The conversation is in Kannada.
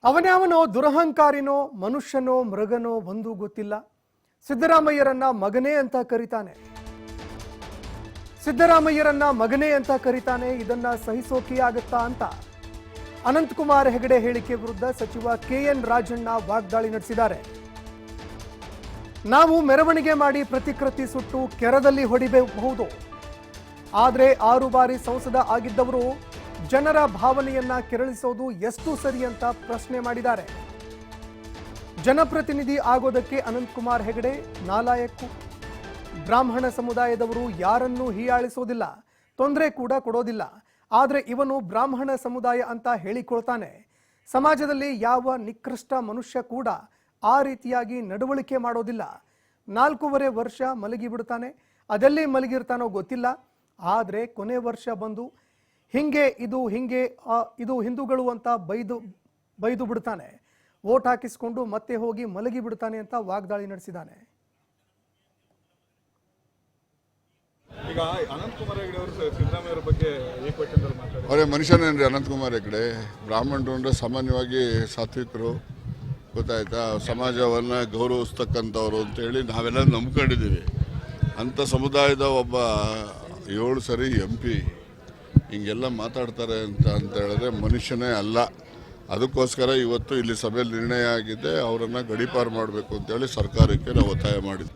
ಅವನ್ಯಾವನೋ ದುರಹಂಕಾರಿನೋ ಮನುಷ್ಯನೋ ಮೃಗನೋ ಒಂದು ಗೊತ್ತಿಲ್ಲ. ಸಿದ್ದರಾಮಯ್ಯರನ್ನ ಮಗನೇ ಅಂತ ಕರೀತಾನೆ. ಸಿದ್ದರಾಮಯ್ಯರನ್ನ ಮಗನೇ ಅಂತ ಕರೀತಾನೆ. ಇದನ್ನ ಸಹಿಸೋಕೆ ಆಗುತ್ತಾ ಅಂತ ಅನಂತಕುಮಾರ್ ಹೆಗಡೆ ಹೇಳಿಕೆ ವಿರುದ್ಧ ಸಚಿವ KN ರಾಜಣ್ಣ ವಾಗ್ದಾಳಿ ನಡೆಸಿದ್ದಾರೆ. ನಾವು ಮೆರವಣಿಗೆ ಮಾಡಿ ಪ್ರತಿಕೃತಿ ಸುಟ್ಟು ಕೆರದಲ್ಲಿ ಹೊಡಿಬಹುದು, ಆದರೆ 6 ಬಾರಿ ಸಂಸದ ಆಗಿದ್ದವರು ಜನರ ಭಾವನೆಯನ್ನ ಕೆರಳಿಸೋದು ಎಷ್ಟು ಸರಿ ಅಂತ ಪ್ರಶ್ನೆ ಮಾಡಿದ್ದಾರೆ. ಜನಪ್ರತಿನಿಧಿ ಆಗೋದಕ್ಕೆ ಅನಂತಕುಮಾರ್ ಹೆಗಡೆ ನಾಲಾಯಕ್ಕು. ಬ್ರಾಹ್ಮಣ ಸಮುದಾಯದವರು ಯಾರನ್ನೂ ಹೀಯಾಳಿಸೋದಿಲ್ಲ, ತೊಂದರೆ ಕೂಡ ಕೊಡೋದಿಲ್ಲ. ಆದರೆ ಇವನು ಬ್ರಾಹ್ಮಣ ಸಮುದಾಯ ಅಂತ ಹೇಳಿಕೊಳ್ತಾನೆ. ಸಮಾಜದಲ್ಲಿ ಯಾವ ನಿಕೃಷ್ಟ ಮನುಷ್ಯ ಕೂಡ ಆ ರೀತಿಯಾಗಿ ನಡವಳಿಕೆ ಮಾಡೋದಿಲ್ಲ. 4.5 ವರ್ಷ ಮಲಗಿ ಬಿಡ್ತಾನೆ. ಅದೆಲ್ಲಿ ಮಲಗಿರ್ತಾನೋ ಗೊತ್ತಿಲ್ಲ. ಆದರೆ ಕೊನೆ ವರ್ಷ ಬಂದು ಇದು ಹಿಂದೂಗಳು ಅಂತ ಬೈದು ಬಿಡ್ತಾನೆ. ವೋಟ್ ಹಾಕಿಸ್ಕೊಂಡು ಮತ್ತೆ ಹೋಗಿ ಮಲಗಿ ಬಿಡ್ತಾನೆ ಅಂತ ವಾಗ್ದಾಳಿ ನಡೆಸಿದ್ದಾನೆ. ಈಗ ಅನಂತಕುಮಾರ್ ಹೆಗಡೆ ಅವರು ಸಿದ್ದರಾಮಯ್ಯ ಬಗ್ಗೆ ಈ ಕ್ವೆಶ್ಚನ್ ಮಾತಾಡ್ತಾರೆ. ಅವರೇ ಮನುಷ್ಯನೇನ್ರಿ ಅನಂತಕುಮಾರ್ ಹೆಗಡೆ? ಬ್ರಾಹ್ಮಣರು ಅಂದರೆ ಸಾಮಾನ್ಯವಾಗಿ ಸಾತ್ವಿಕರು, ಗೊತ್ತಾಯ್ತಾ, ಸಮಾಜವನ್ನು ಗೌರವಿಸ್ತಕ್ಕಂಥವ್ರು ಅಂತೇಳಿ ನಾವೆಲ್ಲ ನಂಬ್ಕೊಂಡಿದ್ದೀವಿ. ಅಂಥ ಸಮುದಾಯದ ಒಬ್ಬ 7 ಸರಿ MP ಹಿಂಗೆಲ್ಲ ಮಾತಾಡ್ತಾರೆ ಅಂತ ಹೇಳಿದ್ರೆ ಮನುಷ್ಯನೇ ಅಲ್ಲ. ಅದಕ್ಕೋಸ್ಕರ ಇವತ್ತು ಇಲ್ಲಿ ಸಭೆಯಲ್ಲಿ ನಿರ್ಣಯ ಆಗಿದೆ, ಅವರನ್ನು ಗಡೀಪಾರು ಮಾಡಬೇಕು ಅಂತೇಳಿ ಸರ್ಕಾರಕ್ಕೆ ನಾವು ಒತ್ತಾಯ ಮಾಡಿದ್ವಿ.